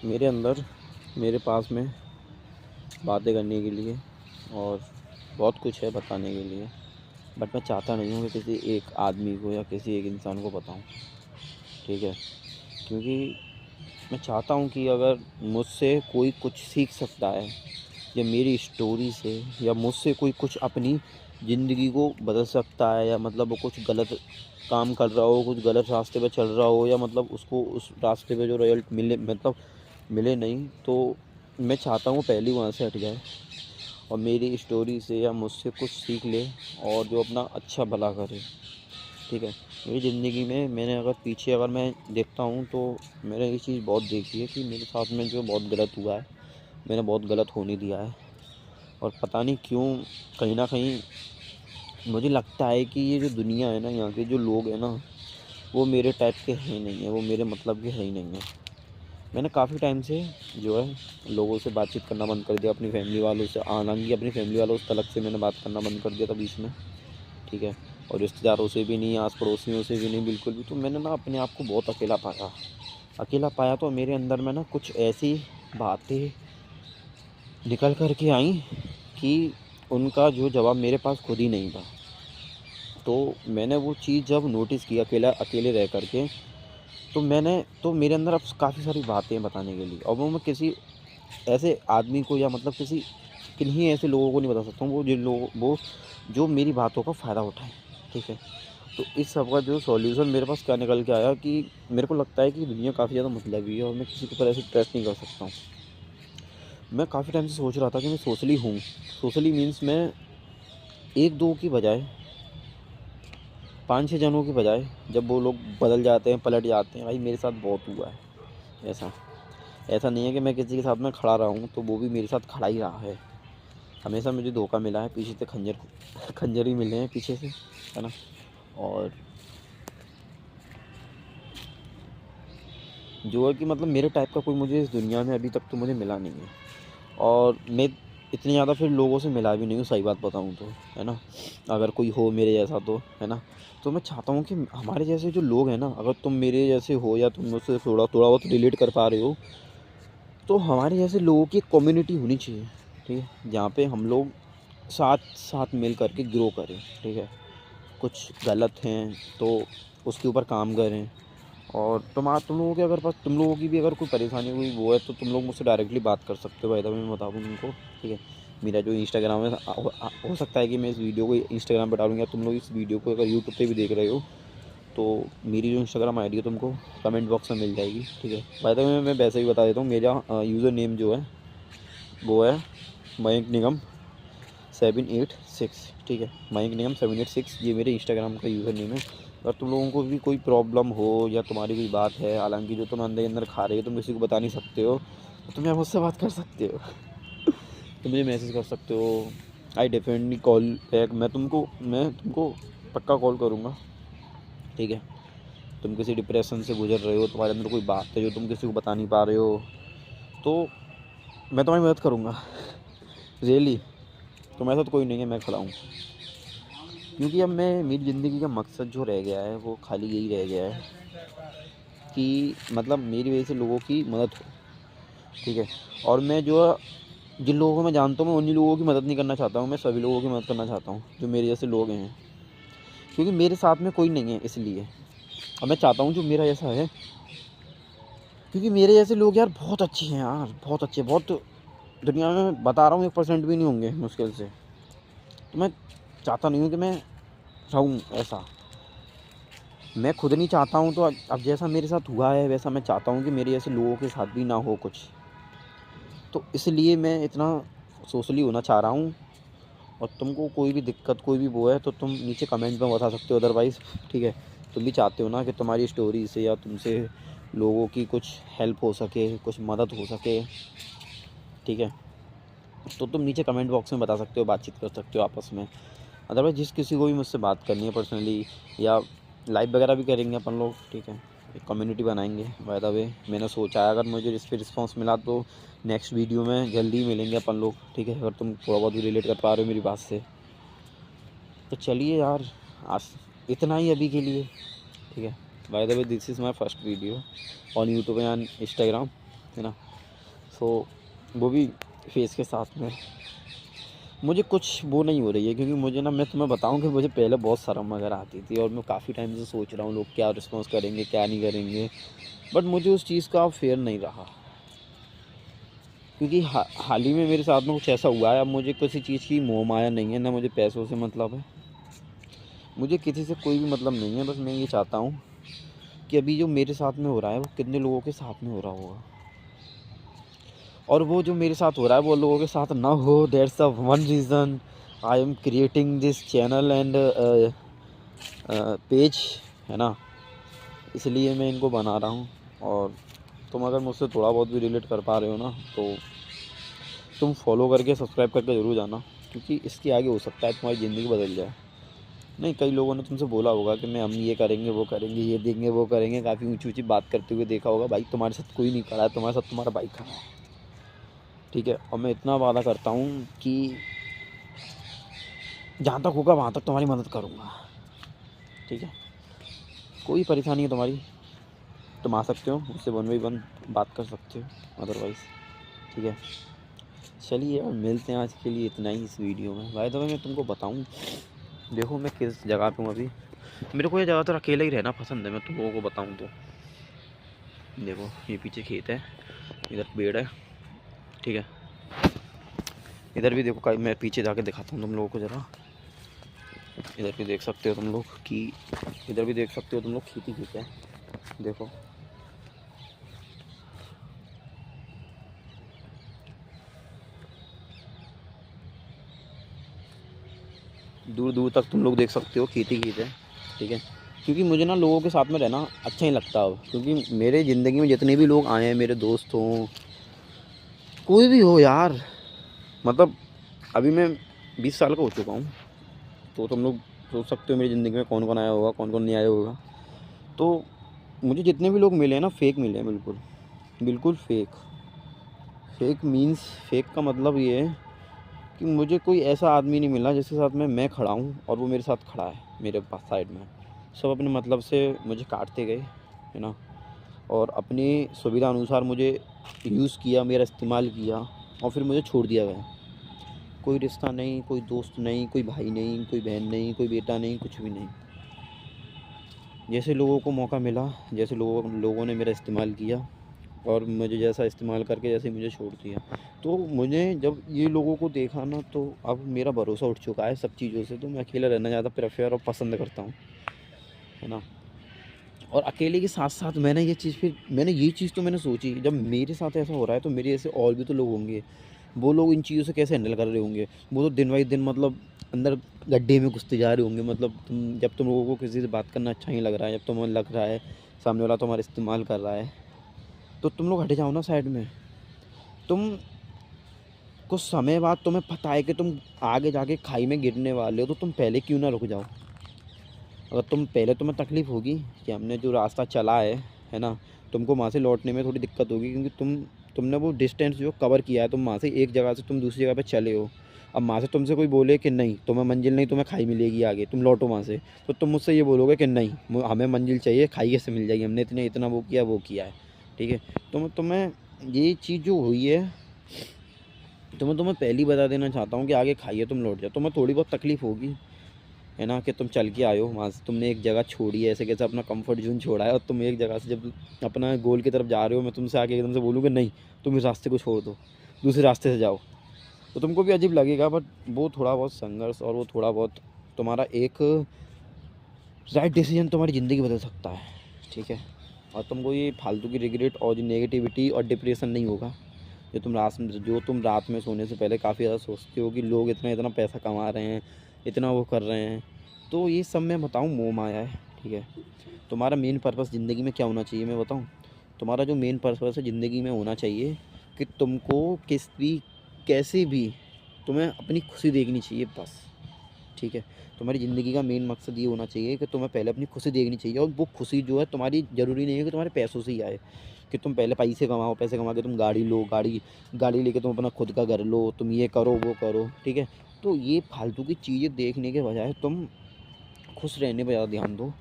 मेरे अंदर मेरे पास में बातें करने के लिए और बहुत कुछ है बताने के लिए, बट मैं चाहता नहीं हूँ कि किसी एक आदमी को या किसी एक इंसान को बताऊँ, ठीक है। क्योंकि मैं चाहता हूँ कि अगर मुझसे कोई कुछ सीख सकता है या मेरी स्टोरी से, या मुझसे कोई कुछ अपनी ज़िंदगी को बदल सकता है, या मतलब वो कुछ गलत काम कर रहा हो, कुछ गलत रास्ते पे चल रहा हो, या मतलब उसको उस रास्ते पे जो रिजल्ट मिले, मतलब मिले नहीं, तो मैं चाहता हूँ पहले ही वहाँ से हट जाए और मेरी स्टोरी से या मुझसे कुछ सीख ले और जो अपना अच्छा भला करे, ठीक है। मेरी ज़िंदगी में मैंने अगर पीछे अगर मैं देखता हूँ तो मैंने ये चीज़ बहुत देखी है कि मेरे साथ में जो बहुत गलत हुआ है, मैंने बहुत गलत होने दिया है। और पता नहीं क्यों, कहीं ना कहीं मुझे लगता है कि ये जो दुनिया है ना, यहाँ के जो लोग हैं ना, वो मेरे टाइप के हैं नहीं है, वो मेरे मतलब के है ही नहीं है। मैंने काफ़ी टाइम से जो है लोगों से बातचीत करना बंद कर दिया, अपनी फैमिली वालों से, हालांकि अपनी फैमिली वालों से तलक से मैंने बात करना बंद कर दिया था बीच में, ठीक है। और रिश्तेदारों से भी नहीं, आस पड़ोसियों से भी नहीं, बिल्कुल भी। तो मैंने ना अपने आप को बहुत अकेला पाया। तो मेरे अंदर में ना कुछ ऐसी बातें निकल कर के आई कि उनका जो जवाब मेरे पास खुद ही नहीं था। तो मैंने वो चीज़ जब नोटिस किया अकेले रह कर के, तो मेरे अंदर अब काफ़ी सारी बातें बताने के लिए, और वो मैं किसी ऐसे आदमी को या मतलब किसी किन्हीं ऐसे लोगों को नहीं बता सकता हूँ, वो जो मेरी बातों का फ़ायदा उठाएँ, ठीक है। तो इस सब का जो सॉल्यूशन मेरे पास क्या निकल के आया कि मेरे को लगता है कि दुनिया काफ़ी ज़्यादा मतलबी है और मैं किसी के ऊपर ऐसे ट्रस्ट नहीं कर सकता हूँ। मैं काफ़ी टाइम से सोच रहा था कि मैं सोशली हूँ। सोशली मीन्स मैं 1-2 की बजाय 5-6 जनों की बजाय, जब वो लोग बदल जाते हैं, पलट जाते हैं, भाई मेरे साथ बहुत हुआ है ऐसा। ऐसा नहीं है कि मैं किसी के साथ में खड़ा रहा हूँ, तो वो भी मेरे साथ खड़ा ही रहा है। हमेशा मुझे धोखा मिला है, पीछे से खंजर ही मिले हैं पीछे से, है ना। और जो है कि मतलब मेरे टाइप का कोई मुझे इस दुनिया में अभी तक तो मुझे मिला नहीं है। और मैं इतनी ज़्यादा फिर लोगों से मिला भी नहीं हूँ, सही बात बताऊँ तो, है ना। अगर कोई हो मेरे जैसा तो, है ना। तो मैं चाहता हूँ कि हमारे जैसे जो लोग हैं ना, अगर तुम मेरे जैसे हो या तुम मुझसे थोड़ा थोड़ा बहुत रिलेट कर पा रहे हो, तो हमारे जैसे लोगों की एक कम्युनिटी होनी चाहिए, ठीक है। जहाँ पे हम लोग साथ साथ मिल कर के ग्रो करें, ठीक है। कुछ गलत हैं तो उसके ऊपर काम करें। और तुम लोगों के अगर पास तुम लोगों की भी अगर कोई परेशानी हुई वो है, तो तुम लोग मुझसे डायरेक्टली बात कर सकते हो, भाई तभी मैं बता दूँ तुमको, ठीक है। मेरा जो इंस्टाग्राम है, हो सकता है कि मैं इस वीडियो को इंस्टाग्राम पर डालूँगा, तुम लोग इस वीडियो को अगर यूट्यूब पे भी देख रहे हो, तो मेरी जो इंस्टाग्राम आईडी है तुमको कमेंट बॉक्स में मिल जाएगी, ठीक है। बाय द वे मैं वैसे ही बता देता हूँ, मेरा यूज़र नेम जो है वो है मयंक निगम 786, ठीक है। मयंक निगम 786, ये मेरे इंस्टाग्राम का यूज़र नेम है। अगर तुम लोगों को भी कोई प्रॉब्लम हो या तुम्हारी कोई बात है, हालांकि जो तुम अंदर अंदर खा रहे हो तुम किसी को बता नहीं सकते हो, तो तुम यहाँ मुझसे बात कर सकते हो। तुम मुझे मैसेज कर सकते हो। I definitely call back. मैं तुमको पक्का कॉल करूँगा, ठीक है। तुम किसी डिप्रेशन से गुजर रहे हो, तुम्हारे अंदर कोई बात है जो तुम किसी को बता नहीं पा रहे हो, तो मैं तुम्हारी मदद करूँगा। रियली, तुम्हारे साथ कोई नहीं है, मैं खड़ा हूँ। क्योंकि अब मेरी ज़िंदगी का मकसद जो रह गया है वो खाली यही रह गया है कि मतलब मेरी वजह से लोगों की मदद हो, ठीक है। और मैं जो जिन लोगों को मैं जानता हूँ, मैं उन्हीं लोगों की मदद नहीं करना चाहता हूँ, मैं सभी लोगों की मदद करना चाहता हूँ जो मेरे जैसे लोग हैं। क्योंकि मेरे साथ में कोई नहीं है इसलिए, और मैं चाहता हूँ जो मेरा जैसा है, क्योंकि मेरे जैसे लोग यार बहुत अच्छे हैं यार, बहुत अच्छे, बहुत दुनिया में बता रहा हूँ 1% भी नहीं होंगे मुश्किल से। तो मैं चाहता नहीं हूँ कि मैं रहूँ ऐसा, मैं खुद नहीं चाहता हूँ। तो अब जैसा मेरे साथ हुआ है वैसा मैं चाहता हूँ कि मेरे जैसे लोगों के साथ भी ना हो कुछ। तो इसलिए मैं इतना सोशली होना चाह रहा हूँ। और तुमको कोई भी दिक्कत, कोई भी वो है, तो तुम नीचे कमेंट में बता सकते हो अदरवाइज़, ठीक है। तुम भी चाहते हो ना कि तुम्हारी स्टोरी से या तुमसे लोगों की कुछ हेल्प हो सके, कुछ मदद हो सके, ठीक है। तो तुम नीचे कमेंट बॉक्स में बता सकते हो, बातचीत कर सकते हो आपस में। अदरवाइज़ जिस किसी को भी मुझसे बात करनी है पर्सनली, या लाइव वगैरह भी करेंगे अपन लोग, ठीक है। एक कम्युनिटी बनाएंगे। बाय द वे मैंने सोचा है, अगर मुझे इस पर रिस्पॉन्स मिला तो नेक्स्ट वीडियो में जल्दी ही मिलेंगे अपन लोग, ठीक है। अगर तुम थोड़ा बहुत भी रिलेट कर पा रहे हो मेरी बात से, तो चलिए यार, आज इतना ही अभी के लिए, ठीक है। By the way this is my first video on YouTube and Instagram, है ना। सो वो भी फेस के साथ में। मुझे कुछ वो नहीं हो रही है, क्योंकि मुझे ना, मैं तुम्हें बताऊँ कि मुझे पहले बहुत शर्म वगैरह आती थी, और मैं काफ़ी टाइम से सोच रहा हूँ लोग क्या रिस्पॉन्स करेंगे क्या नहीं करेंगे, बट मुझे उस चीज़ का अब फ़ियर नहीं रहा, क्योंकि हाल ही में मेरे साथ में कुछ ऐसा हुआ है। अब मुझे किसी चीज़ की मोह माया नहीं है, ना मुझे पैसों से मतलब है, मुझे किसी से कोई भी मतलब नहीं है। बस मैं ये चाहता हूँ कि अभी जो मेरे साथ में हो रहा है वो कितने लोगों के साथ में हो रहा होगा, और वो जो मेरे साथ हो रहा है वो लोगों के साथ ना हो। That's the one reason I am creating this channel and page, है ना, इसलिए मैं इनको बना रहा हूँ। और तुम अगर मुझसे थोड़ा बहुत भी रिलेट कर पा रहे हो ना, तो तुम फॉलो करके सब्सक्राइब करके ज़रूर जाना, क्योंकि इसके आगे हो सकता है तुम्हारी ज़िंदगी बदल जाए। नहीं, कई लोगों ने तुमसे बोला होगा कि मैं हम ये करेंगे वो करेंगे, ये देंगे वो करेंगे, काफ़ी ऊंची ऊंची बात करते हुए देखा होगा। भाई तुम्हारे साथ कोई नहीं खड़ा है, तुम्हारे साथ तुम्हारा भाई खड़ा है, ठीक है। और मैं इतना वादा करता हूँ कि जहाँ तक होगा वहाँ तक तुम्हारी मदद करूँगा, ठीक है। कोई परेशानी है तुम्हारी, तुम आ सकते हो मुझसे 1 by 1 बात कर सकते हो, अदरवाइज़ ठीक है। चलिए यार, मिलते हैं, आज के लिए इतना ही इस वीडियो में। बाय द वे, मैं तुमको बताऊँ, देखो मैं किस जगह पे हूँ अभी। मेरे को ये ज़्यादातर अकेला ही रहना पसंद है, मैं तुम लोगों को बताऊँ तो। देखो ये पीछे खेत है, इधर पेड़ है, ठीक है। इधर भी देखो, मैं पीछे जाके दिखाता हूँ तुम लोगों को ज़रा। इधर भी देख सकते हो तुम लोग कि इधर भी देख सकते हो तुम लोग, खेती खेत है, देखो। दूर दूर तक तुम लोग देख सकते हो खेती खेत है, ठीक है। क्योंकि मुझे ना लोगों के साथ में रहना अच्छा ही लगता है अब, क्योंकि मेरे ज़िंदगी में जितने भी लोग आए हैं, मेरे दोस्त हों, कोई भी हो यार, मतलब अभी मैं 20 साल का हो चुका हूँ, तो तुम लोग सोच सकते हो मेरी ज़िंदगी में कौन कौन आया होगा, कौन कौन नहीं आया होगा। तो मुझे जितने भी लोग मिले हैं ना, फेक मिले हैं, बिल्कुल बिल्कुल फेक। फेक मीन्स, फेक का मतलब ये है कि मुझे कोई ऐसा आदमी नहीं मिला जिसके साथ में मैं खड़ा हूँ और वो मेरे साथ खड़ा है मेरे पास साइड में। सब अपने मतलब से मुझे काटते गए, है ना, और अपनी सुविधा अनुसार मुझे यूज़ किया, मेरा इस्तेमाल किया, और फिर मुझे छोड़ दिया गया। कोई रिश्ता नहीं, कोई दोस्त नहीं, कोई भाई नहीं, कोई बहन नहीं, कोई बेटा नहीं, कुछ भी नहीं। जैसे लोगों को मौका मिला, जैसे लोगों ने मेरा इस्तेमाल किया, और मुझे जैसा इस्तेमाल करके जैसे मुझे छोड़ दिया। तो मुझे जब ये लोगों को देखा ना, तो अब मेरा भरोसा उठ चुका है सब चीज़ों से, तो मैं अकेला रहना ज़्यादा प्रेफर और पसंद करता हूँ, है ना। और अकेले के साथ साथ मैंने ये चीज़ तो मैंने सोची, जब मेरे साथ ऐसा हो रहा है तो मेरे ऐसे और भी तो लोग होंगे। वो लोग इन चीज़ों से कैसे हैंडल कर रहे होंगे। वो तो दिन बाई दिन मतलब अंदर गड्ढे में घुसते जा रहे होंगे। मतलब तुम लोगों को किसी से बात करना अच्छा नहीं लग रहा है, जब तुम्हें लग रहा है सामने वाला तुम्हारा इस्तेमाल कर रहा है, तो तुम लोग हट जाओ ना साइड में। तुम कुछ समय बाद तुम्हें पता है कि तुम आगे जाके खाई में गिरने वाले हो, तो तुम पहले क्यों ना रुक जाओ। अगर तुम पहले, तुम्हें तकलीफ़ होगी कि हमने जो रास्ता चला है ना, तुमको वहाँ से लौटने में थोड़ी दिक्कत होगी, क्योंकि तुमने वो डिस्टेंस जो कवर किया है, तुम वहाँ से एक जगह से तुम दूसरी जगह पे चले हो। अब वहाँ से तुमसे कोई बोले कि नहीं तुम्हें मंजिल नहीं, तुम्हें खाई मिलेगी आगे, तुम लौटो वहाँ से, तो तुम मुझसे ये बोलोगे कि नहीं हमें मंजिल चाहिए, खाई कैसे मिल जाएगी, हमने इतना वो किया है, ठीक है। तुम्हें ये चीज़ जो हुई है, तो मैं तुम्हें पहले ही बता देना चाहता हूँ कि आगे खाइए, तुम लौट जाओ। तुम्हें थोड़ी बहुत तकलीफ़ होगी, है ना, कि तुम चल के आए हो वहाँ से, तुमने एक जगह छोड़ी है, ऐसे कैसे अपना कंफर्ट जोन छोड़ा है, और तुम एक जगह से जब अपना गोल की तरफ जा रहे हो, मैं तुमसे आके एकदम से बोलूँ कि नहीं तुम इस रास्ते को छोड़ दो, दूसरे रास्ते से जाओ, तो तुमको भी अजीब लगेगा। बट वो थोड़ा बहुत संघर्ष और वो थोड़ा बहुत तुम्हारा एक राइट डिसीजन तुम्हारी ज़िंदगी बदल सकता है, ठीक है। और तुमको ये फालतू की रिग्रेट और जो नेगेटिविटी और डिप्रेशन नहीं होगा, जो तुम रात में सोने से पहले काफ़ी ज़्यादा सोचते हो कि लोग इतना इतना पैसा कमा रहे हैं, इतना वो कर रहे हैं, तो ये सब मैं बताऊँ मोह माया है, ठीक है। तुम्हारा मेन पर्पस ज़िंदगी में क्या होना चाहिए मैं बताऊँ। तुम्हारा जो मेन पर्पस है ज़िंदगी में होना चाहिए कि तुमको कैसे भी तुम्हें अपनी खुशी देखनी चाहिए बस, ठीक है। तुम्हारी ज़िंदगी का मेन मकसद ये होना चाहिए कि तुम्हें पहले अपनी खुशी देखनी चाहिए, और वो खुशी जो है तुम्हारी ज़रूरी नहीं है कि तुम्हारे पैसों से ही आए, कि तुम पहले पैसे कमाओ, पैसे कमा के तुम गाड़ी लो, गाड़ी लेके तुम अपना खुद का घर लो, तुम ये करो वो करो, ठीक है। तो ये फालतू की चीज़ें देखने के बजाय तुम खुश रहने पर ज़्यादा ध्यान दो।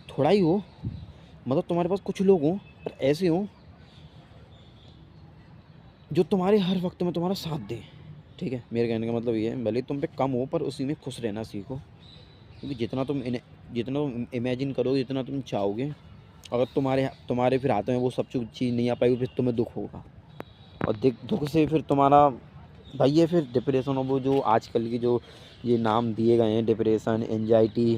थोड़ा ही हो, मतलब तुम्हारे पास कुछ लोग हों, पर ऐसे हों जो तुम्हारे हर वक्त में तुम्हारा साथ दे। ठीक है, मेरे कहने का मतलब ये है, भले ही तुम पे कम हो पर उसी में खुश रहना सीखो, क्योंकि जितना तुम इमेजिन करोगे, जितना तुम चाहोगे, अगर तुम्हारे तुम्हारे फिर हाथ में वो सब चीज़ नहीं आ पाएगी, फिर तुम्हें दुख होगा। और दुख से फिर तुम्हारा भाई ये फिर डिप्रेशन, और वो जो आजकल की जो ये नाम दिए गए हैं, डिप्रेशन, एंजाइटी,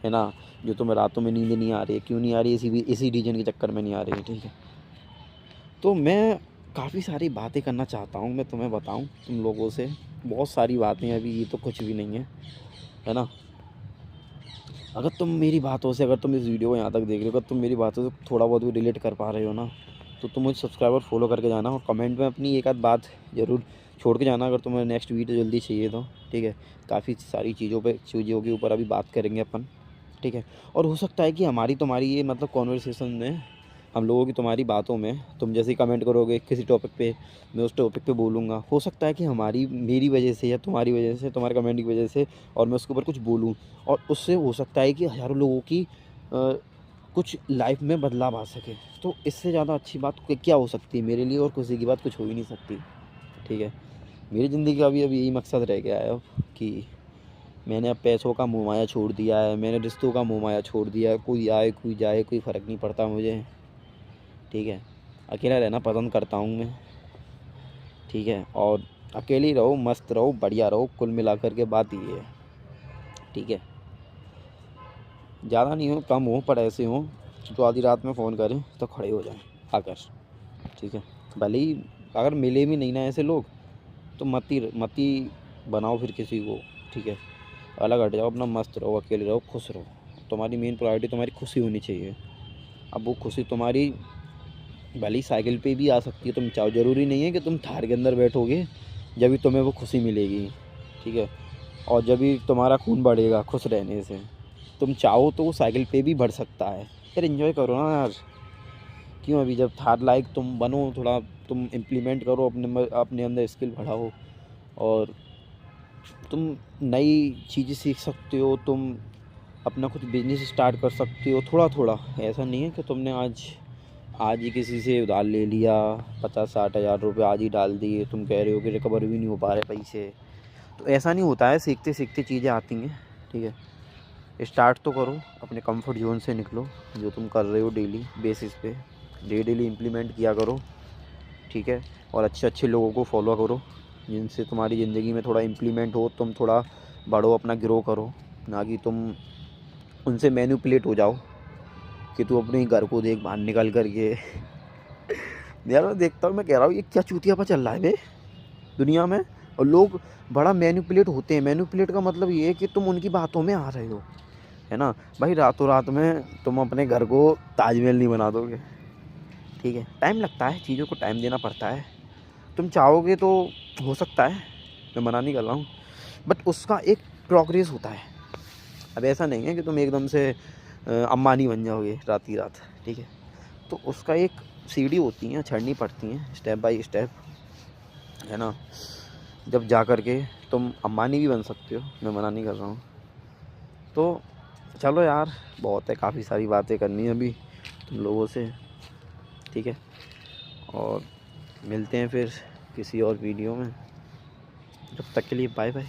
है ना, जो तुम्हें रातों में नींद नहीं आ रही है, क्यों नहीं आ रही है? इसी रीजन के चक्कर में नहीं आ रही है। ठीक है, तो मैं काफ़ी सारी बातें करना चाहता हूँ, मैं तुम्हें बताऊँ, तुम लोगों से बहुत सारी बातें हैं, अभी ये तो कुछ भी नहीं है ना। अगर तुम मेरी बातों से, अगर तुम इस वीडियो को यहाँ तक देख रहे हो, अगर तुम मेरी बातों से थोड़ा बहुत भी रिलेट कर पा रहे हो ना, तो तुम मुझे सब्सक्राइब और फॉलो करके जाना, और कमेंट में अपनी एक आध बात ज़रूर छोड़ के जाना, अगर तुम्हें नेक्स्ट वीडियो जल्दी चाहिए तो। ठीक है, काफ़ी सारी चीज़ों के ऊपर अभी बात करेंगे अपन। ठीक है, और हो सकता है कि हमारी तुम्हारी ये मतलब कॉन्वर्सेशन में, हम लोगों की तुम्हारी बातों में, तुम जैसे ही कमेंट करोगे किसी टॉपिक पे, मैं उस टॉपिक पे बोलूँगा। हो सकता है कि मेरी वजह से या तुम्हारी वजह से, तुम्हारे कमेंट की वजह से, और मैं उसके ऊपर कुछ बोलूँ, और उससे हो सकता है कि हज़ारों लोगों की कुछ लाइफ में बदलाव आ सके। तो इससे ज़्यादा अच्छी बात क्या हो सकती है मेरे लिए, और किसी की बात कुछ हो ही नहीं सकती। ठीक है, मेरी ज़िंदगी का भी अब यही मकसद रह गया है अब, कि मैंने अब पैसों का मोह-माया छोड़ दिया है, मैंने रिश्तों का मोह-माया छोड़ दिया है। कोई आए, कोई जाए, कोई फ़र्क नहीं पड़ता मुझे। ठीक है, अकेला रहना पसंद करता हूँ मैं। ठीक है, और अकेले ही रहो, मस्त रहो, बढ़िया रहो, कुल मिलाकर के बात ये है। ठीक है, ज़्यादा नहीं हो, कम हो, पर ऐसे हो जो आधी रात में फ़ोन करें तो खड़े हो जाएँ आकर। ठीक है, भले ही अगर मिले भी नहीं ना ऐसे लोग, तो मत ही बनाओ फिर किसी को। ठीक है, अलग हट जाओ, अपना मस्त रहो, अकेले रहो, खुश रहो। तुम्हारी मेन प्रायोरिटी तुम्हारी खुशी होनी चाहिए। अब वो खुशी तुम्हारी भले ही साइकिल पे भी आ सकती है, तुम चाहो, ज़रूरी नहीं है कि तुम थार के अंदर बैठोगे जब भी तुम्हें वो खुशी मिलेगी। ठीक है, और जब भी तुम्हारा खून बढ़ेगा खुश रहने से, तुम चाहो तो वो साइकिल पे भी बढ़ सकता है। यार एंजॉय करो ना यार, क्यों? अभी जब थार लायक तुम बनो, थोड़ा तुम इम्प्लीमेंट करो, अपने अंदर स्किल बढ़ाओ, और तुम नई चीज़ें सीख सकते हो, तुम अपना कुछ बिजनेस स्टार्ट कर सकते हो थोड़ा थोड़ा। ऐसा नहीं है कि तुमने आज ही किसी से उधार ले लिया 50-60 हज़ार रुपये, आज ही डाल दिए, तुम कह रहे हो कि रिकवर भी नहीं हो पा रहे पैसे। तो ऐसा नहीं होता है, सीखते सीखते चीज़ें आती हैं। ठीक है, स्टार्ट तो करो, अपने कंफर्ट जोन से निकलो, जो तुम कर रहे हो डेली बेसिस पे, डेली इम्प्लीमेंट किया करो। ठीक है, और अच्छे अच्छे लोगों को फॉलो करो, जिनसे तुम्हारी ज़िंदगी में थोड़ा इम्प्लीमेंट हो, तुम थोड़ा बढ़ो, अपना ग्रो करो, ना कि तुम उनसे मैनिपुलेट हो जाओ कि तू अपने घर को देख बाहर निकल कर के। यार मैं देखता हूँ, मैं कह रहा हूँ ये क्या चूतियापा चल रहा है बे दुनिया में। और लोग बड़ा मैनिपुलेट होते हैं। मैनिपुलेट का मतलब ये है कि तुम उनकी बातों में आ रहे हो, है ना। भाई रातों रात में तुम अपने घर को ताजमहल नहीं बना दोगे। ठीक है, टाइम लगता है, चीज़ों को टाइम देना पड़ता है। तुम चाहोगे तो हो सकता है, मैं मना नहीं कर रहा हूँ, बट उसका एक प्रोग्रेस होता है। अब ऐसा नहीं है कि तुम एकदम से अंबानी बन जाओगे रात ही रात। ठीक है, तो उसका एक सीढ़ी होती है, चढ़नी पड़ती हैं स्टेप बाय स्टेप, है ना। जब जा कर के तुम अंबानी भी बन सकते हो, मैं मना नहीं कर रहा हूँ। तो चलो यार, बहुत है, काफ़ी सारी बातें करनी है अभी तुम लोगों से। ठीक है, और मिलते हैं फिर किसी और वीडियो में। जब तक के लिए बाय बाय।